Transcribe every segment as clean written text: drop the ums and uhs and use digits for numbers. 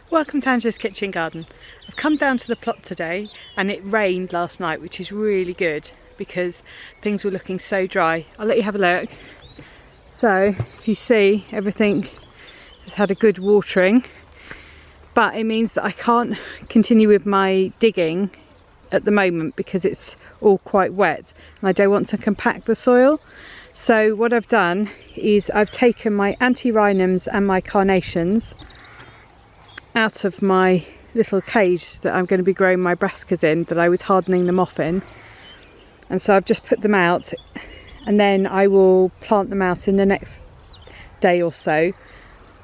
Welcome to Angela's Kitchen Garden. I've come down to the plot today and it rained last night, which is really good because things were looking so dry. I'll let you have a look. So if you see, everything has had a good watering, but it means that I can't continue with my digging at the moment because it's all quite wet and I don't want to compact the soil. So what I've done is I've taken my antirrhinums and my carnations out of my little cage that I'm going to be growing my brassicas in, that I was hardening them off in, and so I've just put them out, and then I will plant them out in the next day or so.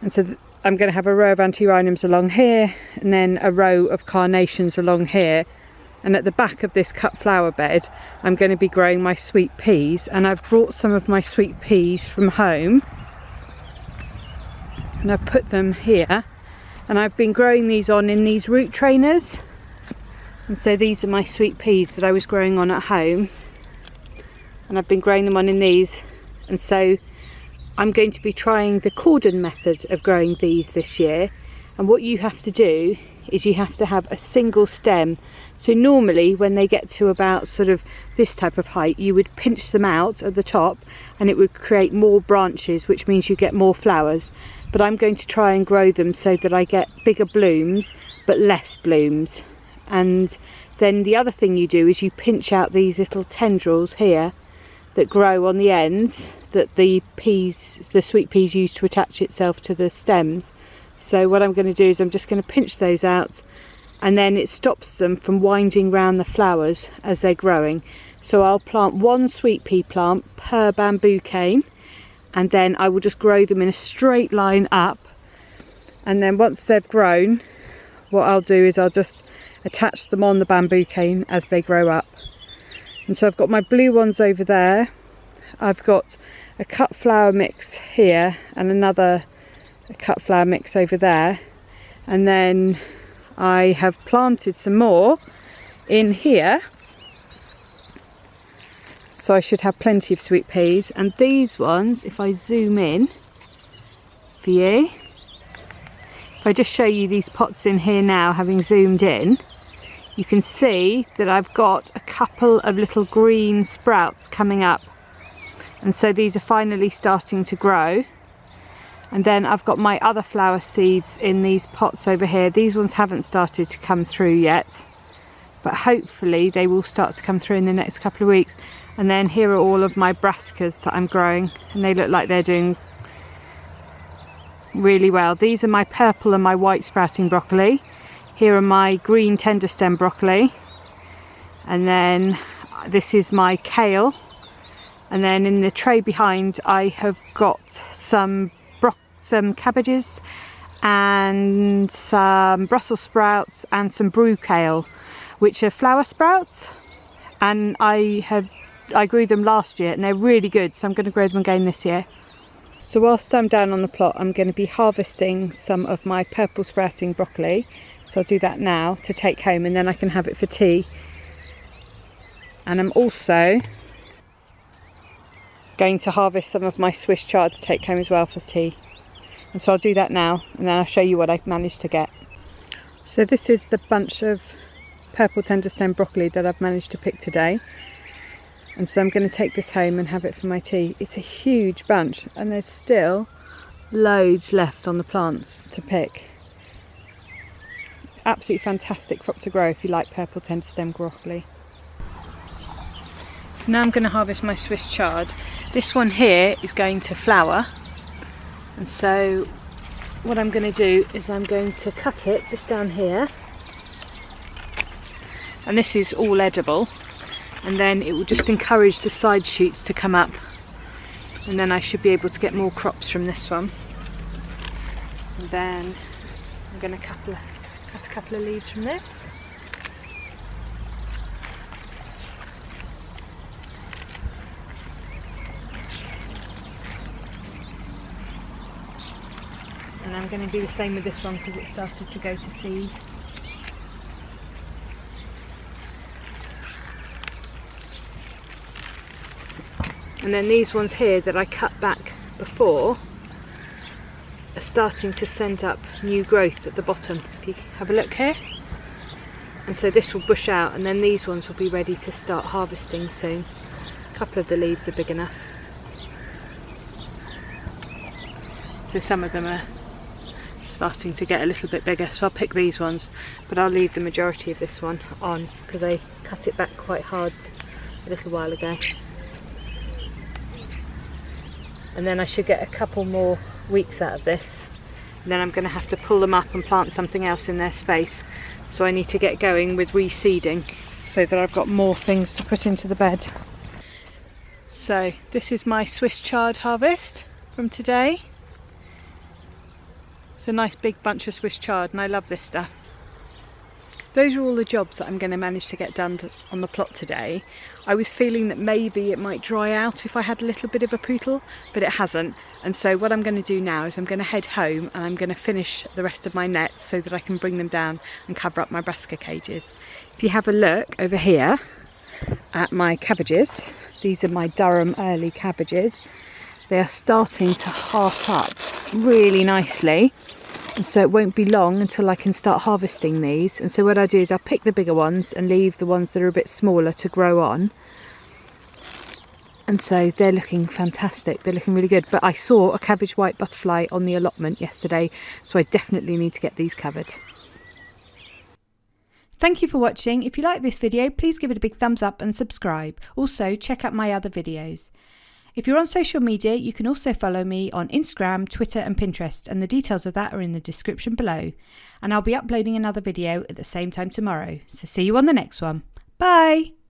And so I'm going to have a row of antirrhinums along here and then a row of carnations along here, and at the back of this cut flower bed I'm going to be growing my sweet peas. And I've brought some of my sweet peas from home and I've put them here. And I've been growing these on in these root trainers, and so these are my sweet peas that I was growing on at home, and I've been growing them on in these. And so I'm going to be trying the cordon method of growing these this year. And what you have to do is you have to have a single stem. So normally when they get to about sort of this type of height, you would pinch them out at the top and it would create more branches, which means you get more flowers. But I'm going to try and grow them so that I get bigger blooms but less blooms. And then the other thing you do is you pinch out these little tendrils here that grow on the ends that the sweet peas use to attach itself to the stems. So what I'm going to do is I'm just going to pinch those out, and then it stops them from winding round the flowers as they're growing. So I'll plant one sweet pea plant per bamboo cane, and then I will just grow them in a straight line up. And then once they've grown, what I'll do is I'll just attach them on the bamboo cane as they grow up. And so I've got my blue ones over there, I've got a cut flower mix here and another cut flower mix over there, and then I have planted some more in here, so I should have plenty of sweet peas. And these ones, if I zoom in for you, if I just show you these pots in here now, having zoomed in, you can see that I've got a couple of little green sprouts coming up, and so these are finally starting to grow. And then I've got my other flower seeds in these pots over here. These ones haven't started to come through yet, but hopefully they will start to come through in the next couple of weeks. And then here are all of my brassicas that I'm growing, and they look like they're doing really well. These are my purple and my white sprouting broccoli. Here are my green tender stem broccoli, and then this is my kale. And then in the tray behind I have got some cabbages and some Brussels sprouts and some brew kale, which are flower sprouts, and I grew them last year and they're really good, so I'm going to grow them again this year. So whilst I'm down on the plot, I'm going to be harvesting some of my purple sprouting broccoli, so I'll do that now to take home, and then I can have it for tea. And I'm also going to harvest some of my Swiss chard to take home as well for tea. And so I'll do that now, and then I'll show you what I've managed to get. So this is the bunch of purple tender stem broccoli that I've managed to pick today. And so I'm going to take this home and have it for my tea. It's a huge bunch, and there's still loads left on the plants to pick. Absolutely fantastic crop to grow if you like purple tender stem broccoli. So now I'm going to harvest my Swiss chard. This one here is going to flower. And so what I'm going to do is I'm going to cut it just down here, and this is all edible, and then it will just encourage the side shoots to come up, and then I should be able to get more crops from this one. And then I'm going to cut a couple of leaves from this. And I'm going to do the same with this one because it started to go to seed. And then these ones here that I cut back before, are starting to send up new growth at the bottom. If you have a look here. And so this will bush out, and then these ones will be ready to start harvesting soon. A couple of the leaves are big enough. So some of them are starting to get a little bit bigger, so I'll pick these ones, but I'll leave the majority of this one on because I cut it back quite hard a little while ago. And then I should get a couple more weeks out of this, and then I'm going to have to pull them up and plant something else in their space. So I need to get going with reseeding so that I've got more things to put into the bed. So this is my Swiss chard harvest from today. It's a nice big bunch of Swiss chard, and I love this stuff. Those are all the jobs that I'm going to manage to get done on the plot today. I was feeling that maybe it might dry out if I had a little bit of a poodle, but it hasn't. And so what I'm going to do now is I'm going to head home and I'm going to finish the rest of my nets so that I can bring them down and cover up my brassica cages. If you have a look over here at my cabbages, these are my Durham early cabbages. They are starting to heart up really nicely. And so it won't be long until I can start harvesting these. And so what I do is I'll pick the bigger ones and leave the ones that are a bit smaller to grow on. And so they're looking fantastic. They're looking really good. But I saw a cabbage white butterfly on the allotment yesterday, so I definitely need to get these covered. Thank you for watching. If you like this video, please give it a big thumbs up and subscribe. Also, check out my other videos. If you're on social media, you can also follow me on Instagram, Twitter and Pinterest, and the details of that are in the description below. And I'll be uploading another video at the same time tomorrow. So see you on the next one. Bye!